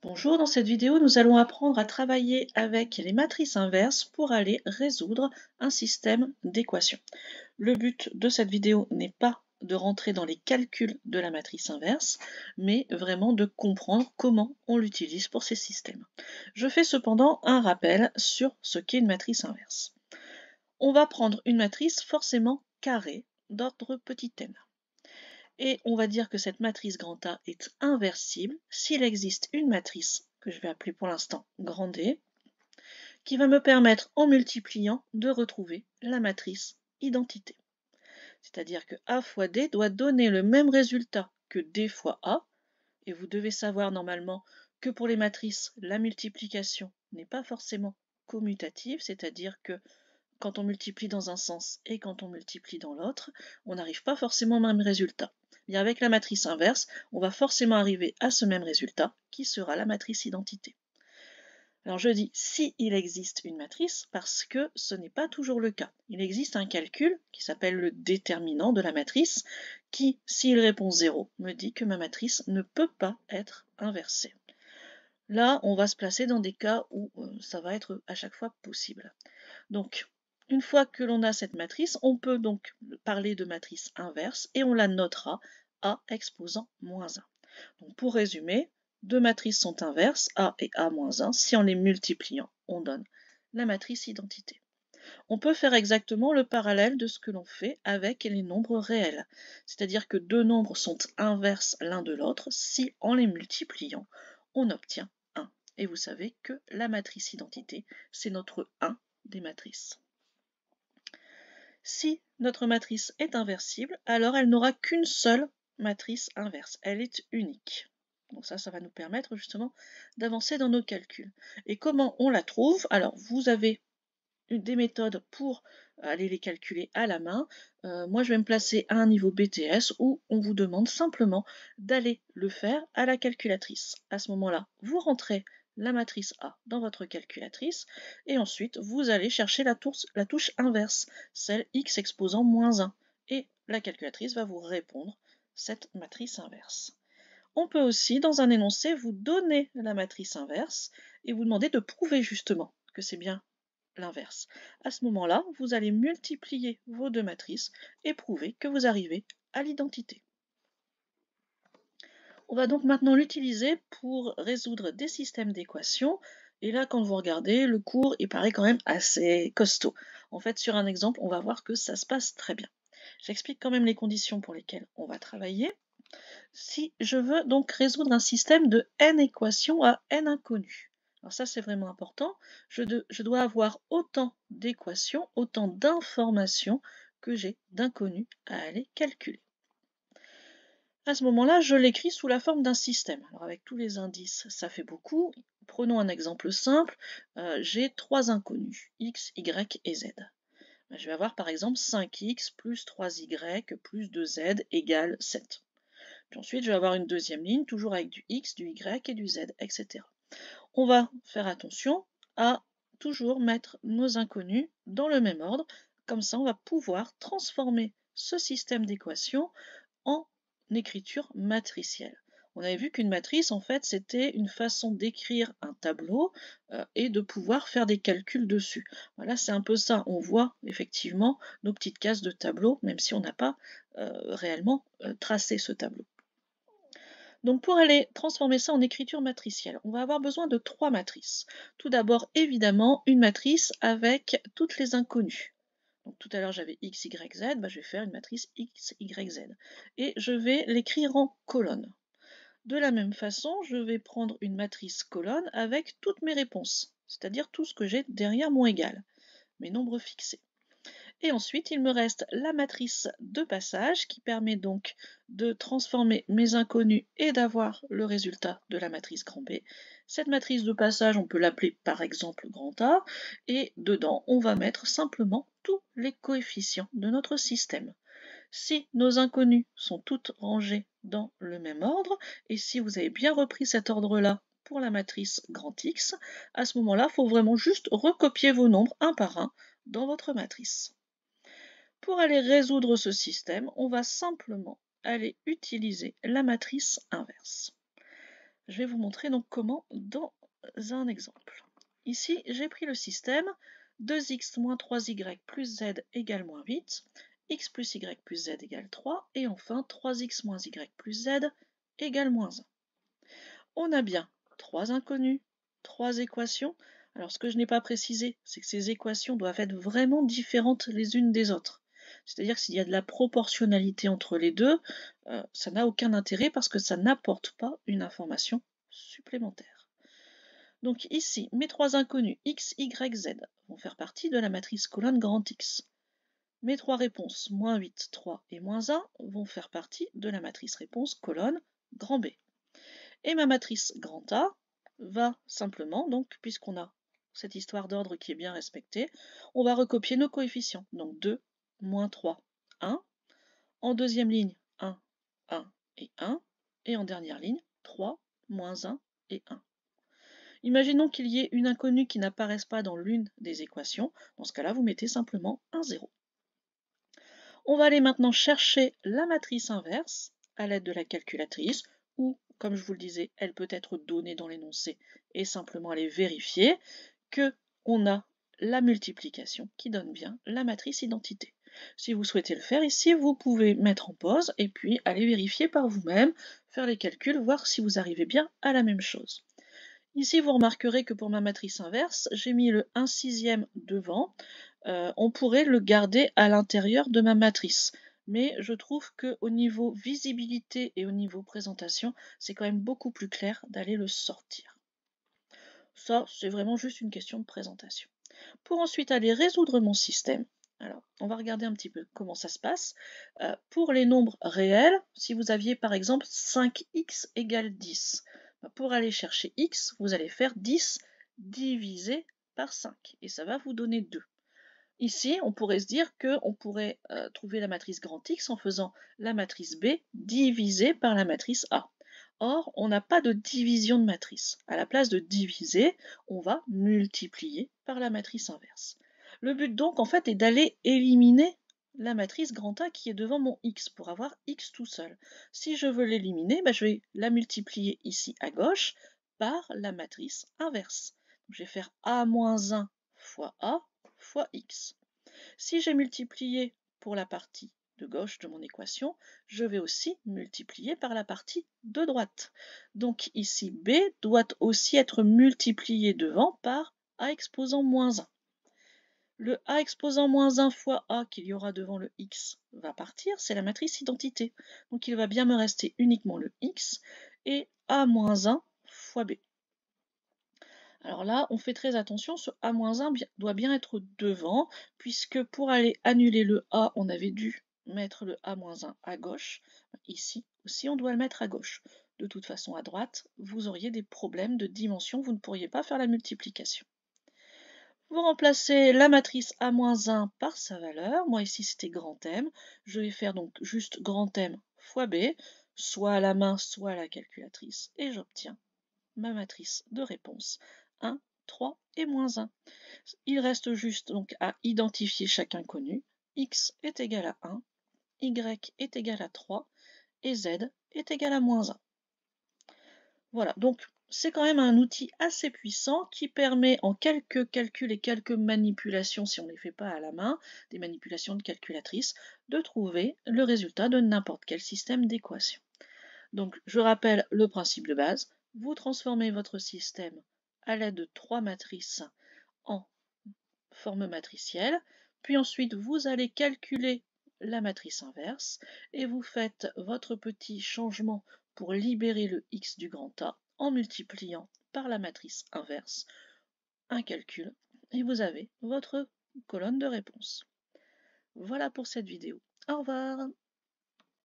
Bonjour, dans cette vidéo, nous allons apprendre à travailler avec les matrices inverses pour aller résoudre un système d'équations. Le but de cette vidéo n'est pas de rentrer dans les calculs de la matrice inverse, mais vraiment de comprendre comment on l'utilise pour ces systèmes. Je fais cependant un rappel sur ce qu'est une matrice inverse. On va prendre une matrice forcément carrée d'ordre petit n. Et on va dire que cette matrice grand A est inversible s'il existe une matrice, que je vais appeler pour l'instant grand D, qui va me permettre, en multipliant, de retrouver la matrice identité. C'est-à-dire que A fois D doit donner le même résultat que D fois A, et vous devez savoir normalement que pour les matrices, la multiplication n'est pas forcément commutative, c'est-à-dire que quand on multiplie dans un sens et quand on multiplie dans l'autre, on n'arrive pas forcément au même résultat. Bien, avec la matrice inverse, on va forcément arriver à ce même résultat, qui sera la matrice identité. Alors je dis si il existe une matrice, parce que ce n'est pas toujours le cas. Il existe un calcul qui s'appelle le déterminant de la matrice, qui, s'il répond 0, me dit que ma matrice ne peut pas être inversée. Là, on va se placer dans des cas où ça va être à chaque fois possible. Donc, une fois que l'on a cette matrice, on peut donc parler de matrice inverse et on la notera A exposant moins 1. Donc pour résumer, deux matrices sont inverses, A et A moins 1. Si en les multipliant, on donne la matrice identité. On peut faire exactement le parallèle de ce que l'on fait avec les nombres réels. C'est-à-dire que deux nombres sont inverses l'un de l'autre si en les multipliant, on obtient 1. Et vous savez que la matrice identité, c'est notre 1 des matrices. Si notre matrice est inversible, alors elle n'aura qu'une seule matrice inverse. Elle est unique. Donc ça va nous permettre justement d'avancer dans nos calculs. Et comment on la trouve? Alors, vous avez des méthodes pour aller les calculer à la main. Moi, je vais me placer à un niveau BTS où on vous demande simplement d'aller le faire à la calculatrice. À ce moment-là, vous rentrez la matrice A dans votre calculatrice et ensuite vous allez chercher la touche inverse, celle x exposant moins 1, et la calculatrice va vous répondre cette matrice inverse. On peut aussi, dans un énoncé, vous donner la matrice inverse et vous demander de prouver justement que c'est bien l'inverse. À ce moment-là, vous allez multiplier vos deux matrices et prouver que vous arrivez à l'identité. On va donc maintenant l'utiliser pour résoudre des systèmes d'équations. Et là, quand vous regardez, le cours, il paraît quand même assez costaud. En fait, sur un exemple, on va voir que ça se passe très bien. J'explique quand même les conditions pour lesquelles on va travailler. Si je veux donc résoudre un système de n équations à n inconnues. Alors ça, c'est vraiment important. Je dois avoir autant d'équations, autant d'informations que j'ai d'inconnus à aller calculer. À ce moment-là, je l'écris sous la forme d'un système. Alors avec tous les indices, ça fait beaucoup. Prenons un exemple simple. J'ai trois inconnus, x, y et z. Je vais avoir par exemple 5x plus 3y plus 2z égale 7. Puis ensuite, je vais avoir une deuxième ligne, toujours avec du x, du y et du z, etc. On va faire attention à toujours mettre nos inconnus dans le même ordre. Comme ça, on va pouvoir transformer ce système d'équations en écriture matricielle. On avait vu qu'une matrice, en fait, c'était une façon d'écrire un tableau et de pouvoir faire des calculs dessus. Voilà, c'est un peu ça. On voit effectivement nos petites cases de tableau, même si on n'a pas réellement tracé ce tableau. Donc pour aller transformer ça en écriture matricielle, on va avoir besoin de trois matrices. Tout d'abord, évidemment, une matrice avec toutes les inconnues. Donc tout à l'heure j'avais x, y, z, je vais faire une matrice x, y, z. Et je vais l'écrire en colonnes. De la même façon, je vais prendre une matrice colonne avec toutes mes réponses, c'est-à-dire tout ce que j'ai derrière mon égal, mes nombres fixés. Et ensuite, il me reste la matrice de passage qui permet donc de transformer mes inconnus et d'avoir le résultat de la matrice grand B. Cette matrice de passage, on peut l'appeler par exemple grand A, et dedans, on va mettre simplement tous les coefficients de notre système. Si nos inconnus sont toutes rangées dans le même ordre, et si vous avez bien repris cet ordre-là pour la matrice grand X, à ce moment-là, il faut vraiment juste recopier vos nombres un par un dans votre matrice. Pour aller résoudre ce système, on va simplement aller utiliser la matrice inverse. Je vais vous montrer donc comment dans un exemple. Ici, j'ai pris le système 2x moins 3y plus z égale moins 8, x plus y plus z égale 3, et enfin 3x moins y plus z égale moins 1. On a bien trois inconnus, trois équations. Alors ce que je n'ai pas précisé, c'est que ces équations doivent être vraiment différentes les unes des autres. C'est-à-dire que s'il y a de la proportionnalité entre les deux, ça n'a aucun intérêt parce que ça n'apporte pas une information supplémentaire. Donc ici, mes trois inconnus x, y, z vont faire partie de la matrice colonne grand X. Mes trois réponses, moins 8, 3 et moins 1, vont faire partie de la matrice réponse colonne grand B. Et ma matrice grand A va simplement, donc puisqu'on a cette histoire d'ordre qui est bien respectée, on va recopier nos coefficients. Donc 2, moins 3, 1. En deuxième ligne, 1, 1 et 1. Et en dernière ligne, 3, moins 1 et 1. Imaginons qu'il y ait une inconnue qui n'apparaisse pas dans l'une des équations. Dans ce cas-là, vous mettez simplement un 0. On va aller maintenant chercher la matrice inverse à l'aide de la calculatrice, ou, comme je vous le disais, elle peut être donnée dans l'énoncé, et simplement aller vérifier qu'on a la multiplication qui donne bien la matrice identité. Si vous souhaitez le faire ici, vous pouvez mettre en pause et puis aller vérifier par vous-même, faire les calculs, voir si vous arrivez bien à la même chose. Ici, vous remarquerez que pour ma matrice inverse, j'ai mis le 1/6 devant. On pourrait le garder à l'intérieur de ma matrice. Mais je trouve qu'au niveau visibilité et au niveau présentation, c'est quand même beaucoup plus clair d'aller le sortir. Ça, c'est vraiment juste une question de présentation. Pour ensuite aller résoudre mon système, alors on va regarder un petit peu comment ça se passe. Pour les nombres réels, si vous aviez par exemple 5x égale 10, pour aller chercher x, vous allez faire 10 divisé par 5 et ça va vous donner 2. Ici, on pourrait se dire qu'on pourrait trouver la matrice grand X en faisant la matrice B divisée par la matrice A. Or, on n'a pas de division de matrice. À la place de diviser, on va multiplier par la matrice inverse. Le but donc, en fait, est d'aller éliminer la matrice grand A qui est devant mon X pour avoir X tout seul. Si je veux l'éliminer, je vais la multiplier ici à gauche par la matrice inverse. Donc, je vais faire A-1 fois A fois x. Si j'ai multiplié pour la partie de gauche de mon équation, je vais aussi multiplier par la partie de droite. Donc ici, b doit aussi être multiplié devant par a exposant moins 1. Le a exposant moins 1 fois a qu'il y aura devant le x va partir, c'est la matrice identité. Donc il va bien me rester uniquement le x et a moins 1 fois b. Alors là, on fait très attention, ce A-1 doit bien être devant, puisque pour aller annuler le A, on avait dû mettre le A-1 à gauche. Ici aussi, on doit le mettre à gauche. De toute façon, à droite, vous auriez des problèmes de dimension, vous ne pourriez pas faire la multiplication. Vous remplacez la matrice A-1 par sa valeur. Moi ici, c'était grand M. Je vais faire donc juste grand M fois B, soit à la main, soit à la calculatrice, et j'obtiens ma matrice de réponse 1, 3 et moins 1. Il reste juste donc à identifier chaque inconnu. X est égal à 1, Y est égal à 3 et Z est égal à moins 1. Voilà, donc c'est quand même un outil assez puissant qui permet en quelques calculs et quelques manipulations, si on ne les fait pas à la main, des manipulations de calculatrice, de trouver le résultat de n'importe quel système d'équation. Donc je rappelle le principe de base, vous transformez votre système à l'aide de trois matrices en forme matricielle, puis ensuite vous allez calculer la matrice inverse et vous faites votre petit changement pour libérer le x du grand A en multipliant par la matrice inverse un calcul et vous avez votre colonne de réponse. Voilà pour cette vidéo. Au revoir.